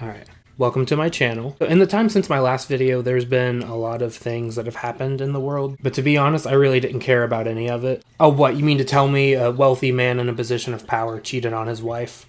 Alright, welcome to my channel. In the time since my last video, there's been a lot of things that have happened in the world, but to be honest, I really didn't care about any of it. Oh, what, you mean to tell me a wealthy man in a position of power cheated on his wife?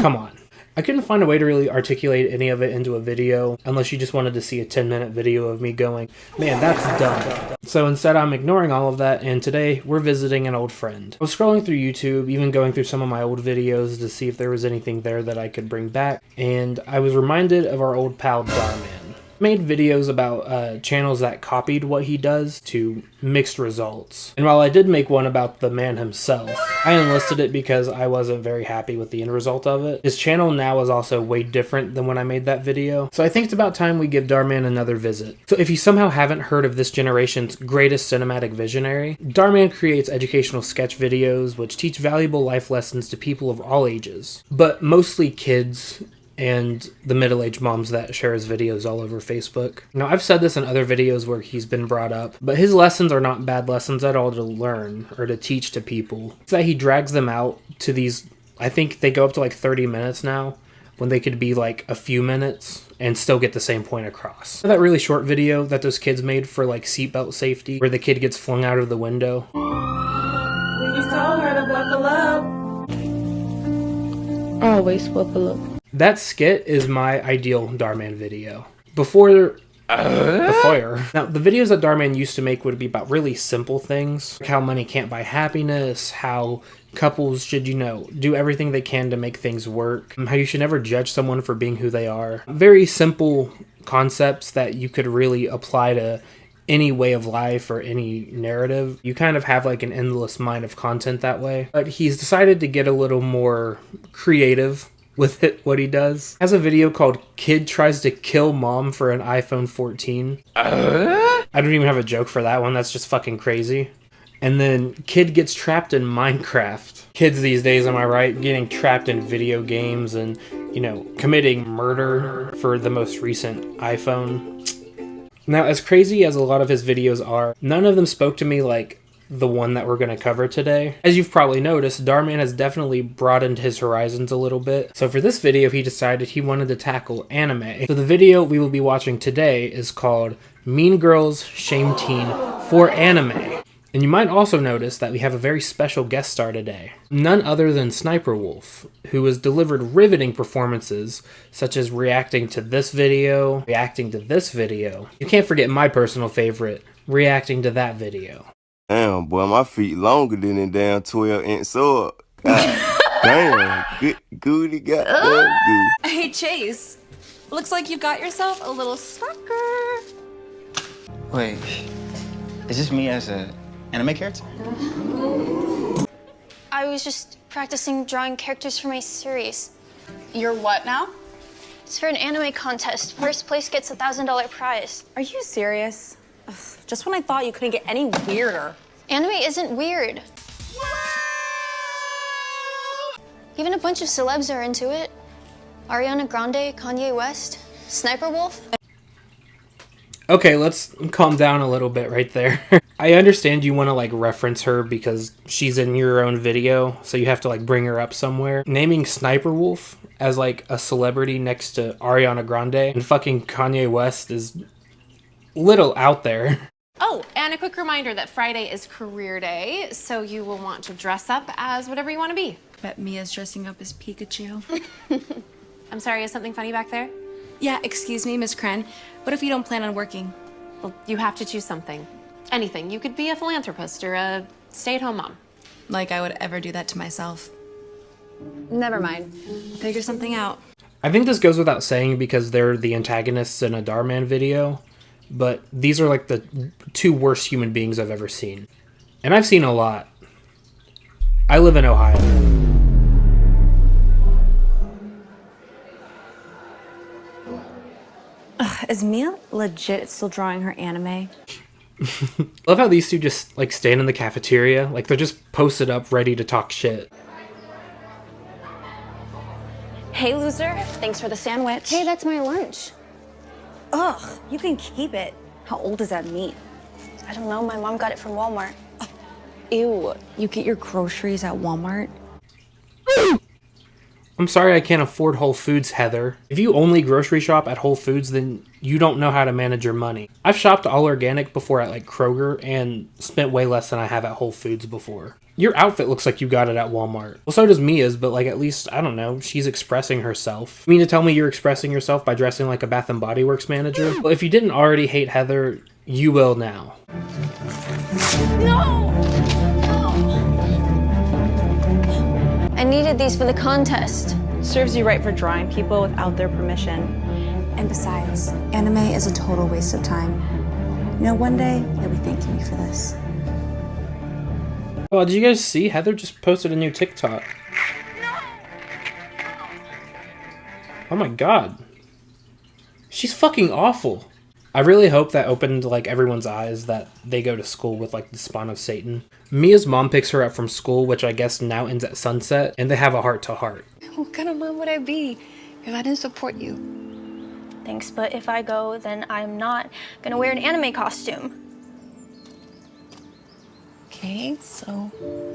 Come on. I couldn't find a way to really articulate any of it into a video, unless you just wanted to see a 10-minute video of me going, man, that's dumb. So instead I'm ignoring all of that, and today we're visiting an old friend. I was scrolling through YouTube, even going through some of my old videos to see if there was anything there that I could bring back, and I was reminded of our old pal Dhar Mann. Made videos about channels that copied what he does to mixed results. And while I did make one about the man himself, I enlisted it because I wasn't very happy with the end result of it. His channel now is also way different than when I made that video, so I think it's about time we give Dhar Mann another visit. So if you somehow haven't heard of this generation's greatest cinematic visionary, Dhar Mann creates educational sketch videos which teach valuable life lessons to people of all ages, but mostly kids and the middle-aged moms that share his videos all over Facebook. Now, I've said this in other videos where he's been brought up, but his lessons are not bad lessons at all to learn or to teach to people. It's that he drags them out to these, I think they go up to like 30 minutes now, when they could be like a few minutes and still get the same point across. That really short video that those kids made for like seatbelt safety, where the kid gets flung out of the window. We just told her to buckle up. Always buckle up. That skit is my ideal Dhar Mann video. Before. Now, the videos that Dhar Mann used to make would be about really simple things, like how money can't buy happiness, how couples should, do everything they can to make things work, how you should never judge someone for being who they are. Very simple concepts that you could really apply to any way of life or any narrative. You kind of have like an endless mine of content that way. But he's decided to get a little more creative with it, what he does. Has a video called Kid Tries to Kill Mom for an iPhone 14. I don't even have a joke for that one, that's just fucking crazy. And then Kid Gets Trapped in Minecraft. Kids these days, am I right? Getting trapped in video games and, committing murder for the most recent iPhone. Now, as crazy as a lot of his videos are, none of them spoke to me like the one that we're going to cover today. As you've probably noticed, Dhar Mann has definitely broadened his horizons a little bit. So for this video, he decided he wanted to tackle anime. So the video we will be watching today is called Mean Girls Shame Teen for Anime. And you might also notice that we have a very special guest star today. None other than Sniperwolf, who has delivered riveting performances, such as reacting to this video, reacting to this video. You can't forget my personal favorite, reacting to that video. Damn, boy, my feet longer than a damn 12-inch sword. God damn, good goody goddamn goo. Hey, Chase. Looks like you've got yourself a little sucker. Wait, is this me as a anime character? I was just practicing drawing characters for my series. You're what now? It's for an anime contest. First place gets a $1,000 prize. Are you serious? Ugh, just when I thought you couldn't get any weirder. Anime isn't weird. Even a bunch of celebs are into it. Ariana Grande, Kanye West, Sniperwolf. Okay, let's calm down a little bit right there. I understand you want to reference her because she's in your own video, so you have to bring her up somewhere. Naming Sniperwolf as a celebrity next to Ariana Grande and fucking Kanye West is little out there. Oh, and a quick reminder that Friday is career day, so you will want to dress up as whatever you want to be. Bet Mia's dressing up as Pikachu. I'm sorry, is something funny back there? Yeah, excuse me, Miss Kren. What if you don't plan on working? Well, you have to choose something. Anything. You could be a philanthropist or a stay-at-home mom. Like I would ever do that to myself. Never mind. Figure something out. I think this goes without saying because they're the antagonists in a Dhar Mann video, but these are the two worst human beings I've ever seen. And I've seen a lot. I live in Ohio. Is Mia legit still drawing her anime? Love how these two just stand in the cafeteria, they're just posted up ready to talk shit. Hey, loser. Thanks for the sandwich. Hey, that's my lunch. Ugh, you can keep it. How old is that meat? I don't know, my mom got it from Walmart. Ew, you get your groceries at Walmart? I'm sorry I can't afford Whole Foods, Heather. If you only grocery shop at Whole Foods, then you don't know how to manage your money. I've shopped all organic before at like Kroger and spent way less than I have at Whole Foods before. Your outfit looks like you got it at Walmart. Well, so does Mia's, but like at least, I don't know, she's expressing herself. You mean to tell me you're expressing yourself by dressing like a Bath & Body Works manager? Well, if you didn't already hate Heather, you will now. No! I needed these for the contest. Serves you right for drawing people without their permission. And besides, anime is a total waste of time. You know, one day you'll be thanking me for this. Oh, did you guys see? Heather just posted a new TikTok. Oh my god. She's fucking awful. I really hope that opened like everyone's eyes that they go to school with like the spawn of Satan. Mia's mom picks her up from school, which I guess now ends at sunset, and they have a heart-to-heart. What kind of mom would I be if I didn't support you? Thanks, but if I go, then I'm not gonna wear an anime costume. Okay, so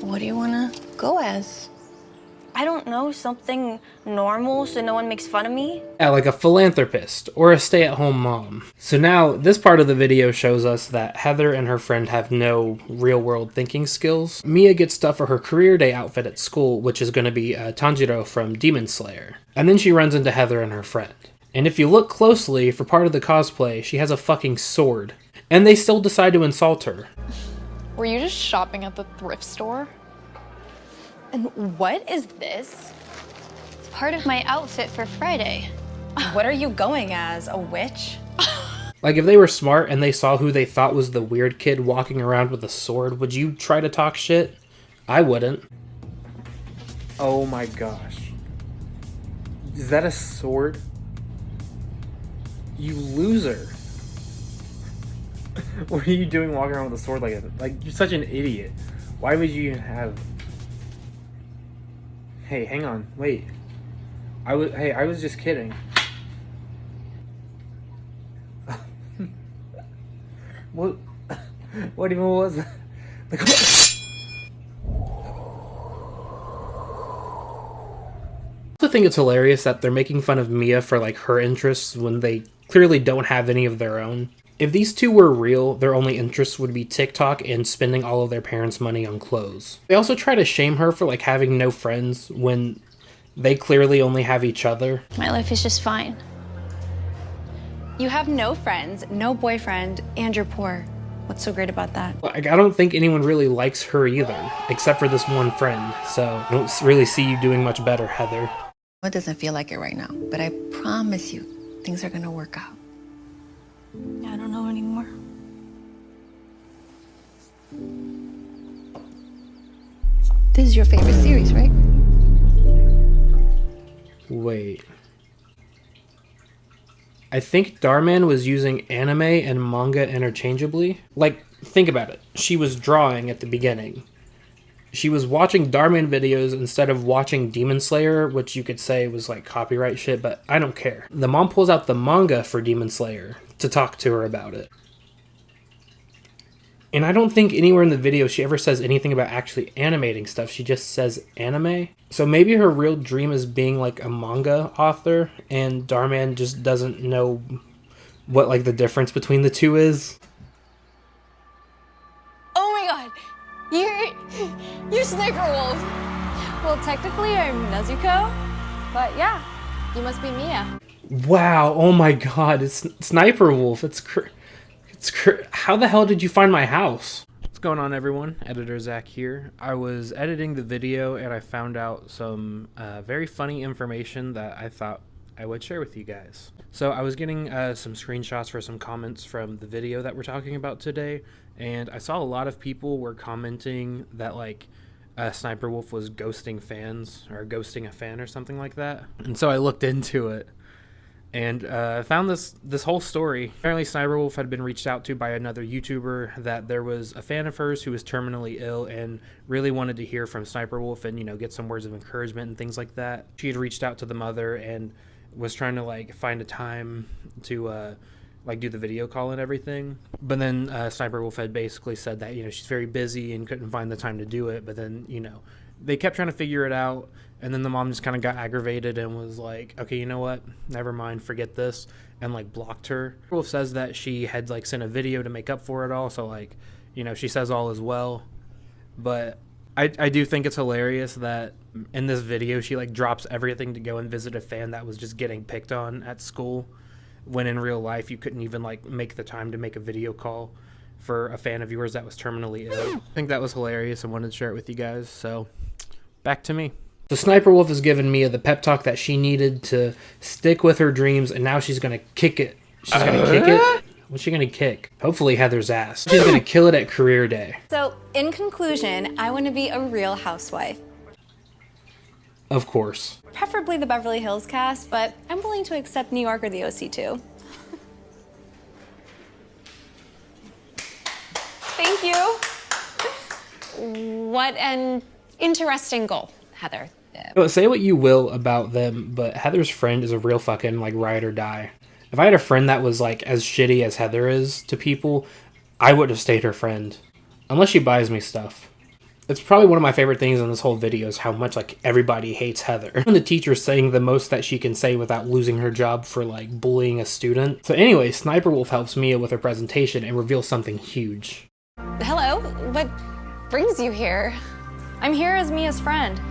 what do you want to go as? I don't know, something normal so no one makes fun of me? Yeah, like a philanthropist or a stay-at-home mom. So now this part of the video shows us that Heather and her friend have no real-world thinking skills. Mia gets stuff for her career day outfit at school, which is going to be Tanjiro from Demon Slayer. And then she runs into Heather and her friend. And if you look closely, for part of the cosplay, she has a fucking sword. And they still decide to insult her. Were you just shopping at the thrift store? And what is this? It's part of my outfit for Friday. What are you going as, a witch? Like, if they were smart and they saw who they thought was the weird kid walking around with a sword, would you try to talk shit? I wouldn't. Oh my gosh. Is that a sword? You loser. What are you doing walking around with a sword like that? Like, you're such an idiot. Why would you even have... Hey, hang on. Wait. I was just kidding. What even was that? Like, I think it's hilarious that they're making fun of Mia for like her interests when they clearly don't have any of their own. If these two were real, their only interests would be TikTok and spending all of their parents' money on clothes. They also try to shame her for like having no friends when they clearly only have each other. My life is just fine. You have no friends, no boyfriend, and you're poor. What's so great about that? Like, I don't think anyone really likes her either, except for this one friend, so I don't really see you doing much better, Heather. It doesn't feel like it right now, but I promise you, things are gonna work out. I don't know anymore. This is your favorite series, right? Wait. I think Dhar Mann was using anime and manga interchangeably. Like, think about it. She was drawing at the beginning. She was watching Dhar Mann videos instead of watching Demon Slayer, which you could say was like copyright shit, but I don't care. The mom pulls out the manga for Demon Slayer to talk to her about it. And I don't think anywhere in the video she ever says anything about actually animating stuff. She just says anime. So maybe her real dream is being like a manga author, and Dhar Mann just doesn't know what like the difference between the two is. Oh my god! You're Sniperwolf! Well, technically I'm Nezuko, but yeah, you must be Mia. Wow, oh my god, it's Sniperwolf. How the hell did you find my house? What's going on, everyone? Editor Zach here. I was editing the video and I found out some very funny information that I thought I would share with you guys. So I was getting some screenshots for some comments from the video that we're talking about today, and I saw a lot of people were commenting that like Sniperwolf was ghosting fans or ghosting a fan or something like that. And so I looked into it. And I found this whole story. Apparently Sniperwolf had been reached out to by another YouTuber, that there was a fan of hers who was terminally ill and really wanted to hear from Sniperwolf and, you know, get some words of encouragement and things like that. She had reached out to the mother and was trying to like find a time to like do the video call and everything. But then Sniperwolf had basically said that, you know, she's very busy and couldn't find the time to do it. But then, you know, they kept trying to figure it out. And then the mom just kind of got aggravated and was like, okay, you know what? Never mind, forget this. And like blocked her. Wolf says that she had like sent a video to make up for it all. So like, you know, she says all is well. But I do think it's hilarious that in this video, she like drops everything to go and visit a fan that was just getting picked on at school. When in real life, you couldn't even like make the time to make a video call for a fan of yours that was terminally ill. I think that was hilarious and wanted to share it with you guys. So back to me. The Sniperwolf has given Mia the pep talk that she needed to stick with her dreams, and now she's going to kick it. She's going to kick it? What's she going to kick? Hopefully Heather's ass. She's going to kill it at career day. So, in conclusion, I want to be a real housewife. Of course. Preferably the Beverly Hills cast, but I'm willing to accept New York or the OC too. Thank you. What an interesting goal, Heather. Say what you will about them, but Heather's friend is a real fucking like ride or die. If I had a friend that was like as shitty as Heather is to people, I would have stayed her friend. Unless she buys me stuff. It's probably one of my favorite things in this whole video is how much like everybody hates Heather. And the teacher's saying the most that she can say without losing her job for like bullying a student. So anyway, Sniperwolf helps Mia with her presentation and reveals something huge. Hello, what brings you here? I'm here as Mia's friend,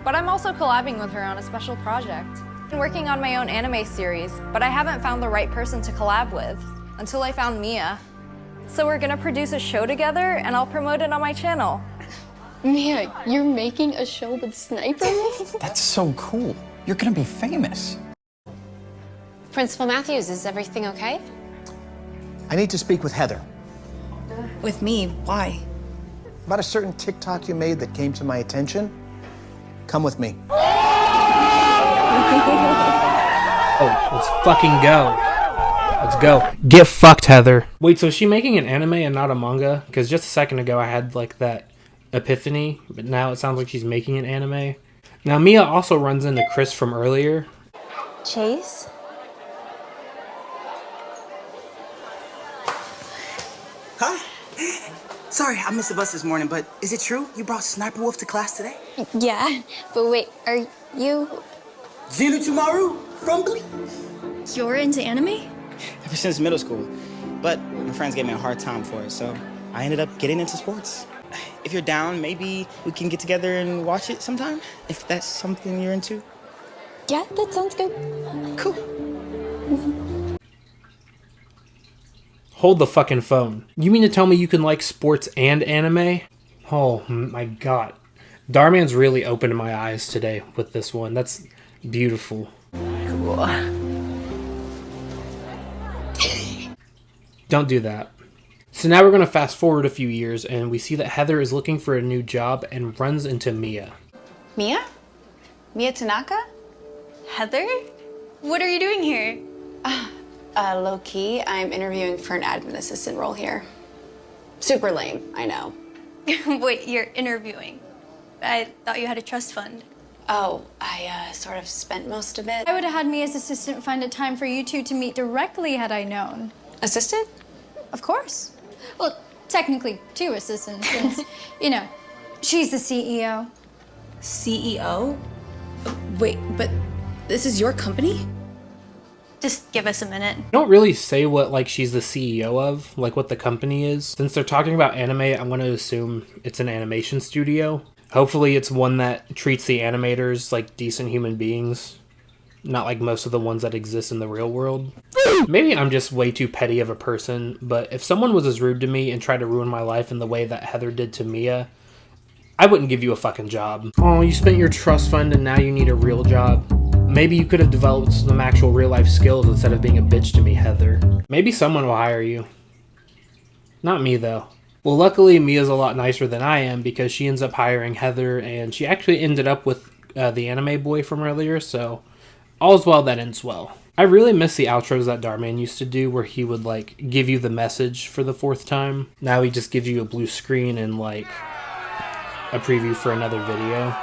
but I'm also collabing with her on a special project. I'm working on my own anime series, but I haven't found the right person to collab with until I found Mia. So we're gonna produce a show together and I'll promote it on my channel. Mia, you're making a show with Sniperwolf? That's so cool. You're gonna be famous. Principal Matthews, is everything okay? I need to speak with Heather. With me? Why? About a certain TikTok you made that came to my attention. Come with me. Oh, let's fucking go. Let's go. Get fucked, Heather. Wait, so is she making an anime and not a manga? Because just a second ago I had like that epiphany, but now it sounds like she's making an anime. Now Mia also runs into Chris from earlier. Chase? Hi. Sorry, I missed the bus this morning, but is it true you brought Sniperwolf to class today? Yeah, but wait, are you... Zenitsumaru from Glee? You're into anime? Ever since middle school, but my friends gave me a hard time for it, so I ended up getting into sports. If you're down, maybe we can get together and watch it sometime, if that's something you're into. Yeah, that sounds good. Cool. Hold the fucking phone. You mean to tell me you can like sports and anime? Oh my god. Dhar Mann's really opened my eyes today with this one. That's beautiful. Cool. Don't do that. So now we're going to fast forward a few years and we see that Heather is looking for a new job and runs into Mia. Mia? Mia Tanaka? Heather? What are you doing here? Low-key, I'm interviewing for an admin assistant role here. Super lame, I know. Wait, you're interviewing? I thought you had a trust fund. Oh, I sort of spent most of it. I would have had Mia's assistant find a time for you two to meet directly had I known. Assistant? Of course. Well, technically two assistants since, you know, she's the CEO. CEO? Wait, but this is your company? Just give us a minute. Don't really say what like she's the CEO of, like what the company is. Since they're talking about anime, I'm going to assume it's an animation studio. Hopefully it's one that treats the animators like decent human beings. Not like most of the ones that exist in the real world. Maybe I'm just way too petty of a person, but if someone was as rude to me and tried to ruin my life in the way that Heather did to Mia, I wouldn't give you a fucking job. Oh, you spent your trust fund and now you need a real job. Maybe you could have developed some actual real life skills instead of being a bitch to me, Heather. Maybe someone will hire you. Not me, though. Well, luckily, Mia's a lot nicer than I am because she ends up hiring Heather and she actually ended up with the anime boy from earlier, so all's well that ends well. I really miss the outros that Dhar Mann used to do where he would like give you the message for the 4th time. Now he just gives you a blue screen and like a preview for another video.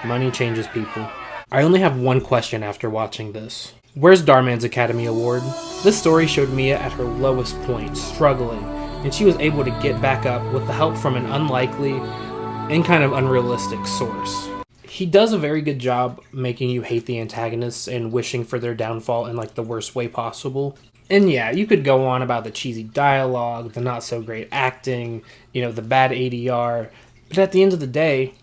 Money changes people. I only have one question after watching this. Where's Dhar Mann's Academy Award? This story showed Mia at her lowest point, struggling, and she was able to get back up with the help from an unlikely and kind of unrealistic source. He does a very good job making you hate the antagonists and wishing for their downfall in like the worst way possible. And yeah, you could go on about the cheesy dialogue, the not so great acting, you know, the bad ADR, but at the end of the day,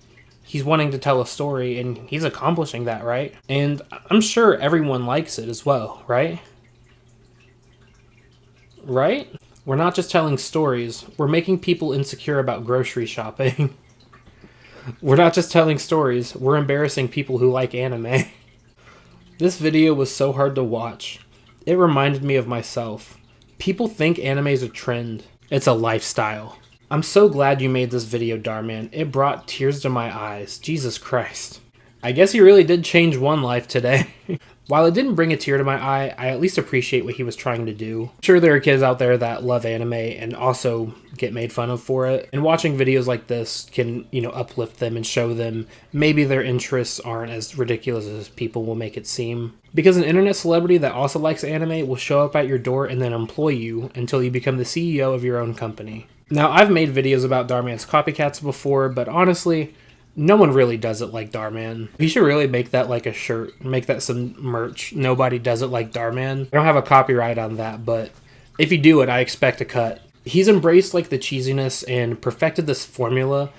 he's wanting to tell a story and he's accomplishing that, right? And I'm sure everyone likes it as well, right? Right? We're not just telling stories, we're making people insecure about grocery shopping. We're not just telling stories, we're embarrassing people who like anime. This video was so hard to watch. It reminded me of myself. People think anime is a trend. It's a lifestyle. I'm so glad you made this video, Dhar Mann. It brought tears to my eyes. Jesus Christ. I guess he really did change one life today. While it didn't bring a tear to my eye, I at least appreciate what he was trying to do. I'm sure there are kids out there that love anime and also get made fun of for it. And watching videos like this can, you know, uplift them and show them maybe their interests aren't as ridiculous as people will make it seem. Because an internet celebrity that also likes anime will show up at your door and then employ you until you become the CEO of your own company. Now, I've made videos about Dhar Mann's copycats before, but honestly, no one really does it like Dhar Mann. You should really make that like a shirt. Make that some merch. Nobody does it like Dhar Mann. I don't have a copyright on that, but if you do it, I expect a cut. He's embraced like the cheesiness and perfected this formula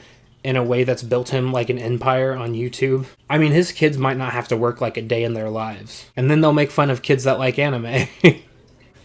in a way that's built him like an empire on YouTube. I mean, his kids might not have to work like a day in their lives. And then they'll make fun of kids that like anime.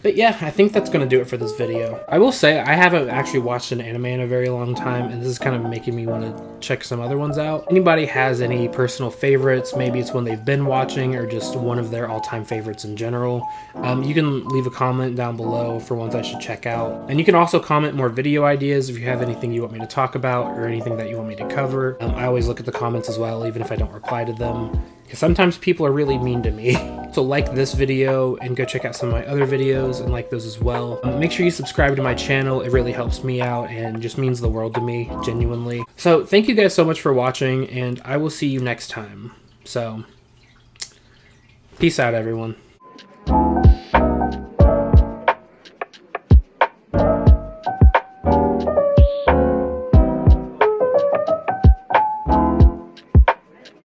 But yeah, I think that's going to do it for this video. I will say, I haven't actually watched an anime in a very long time, and this is kind of making me want to check some other ones out. Anybody has any personal favorites, maybe it's one they've been watching, or just one of their all-time favorites in general, you can leave a comment down below for ones I should check out. And you can also comment more video ideas if you have anything you want me to talk about, or anything that you want me to cover. I always look at the comments as well, even if I don't reply to them, because sometimes people are really mean to me. So like this video and go check out some of my other videos and like those as well. Make sure you subscribe to my channel. It really helps me out and just means the world to me, genuinely. So thank you guys so much for watching, and I will see you next time. So peace out, everyone.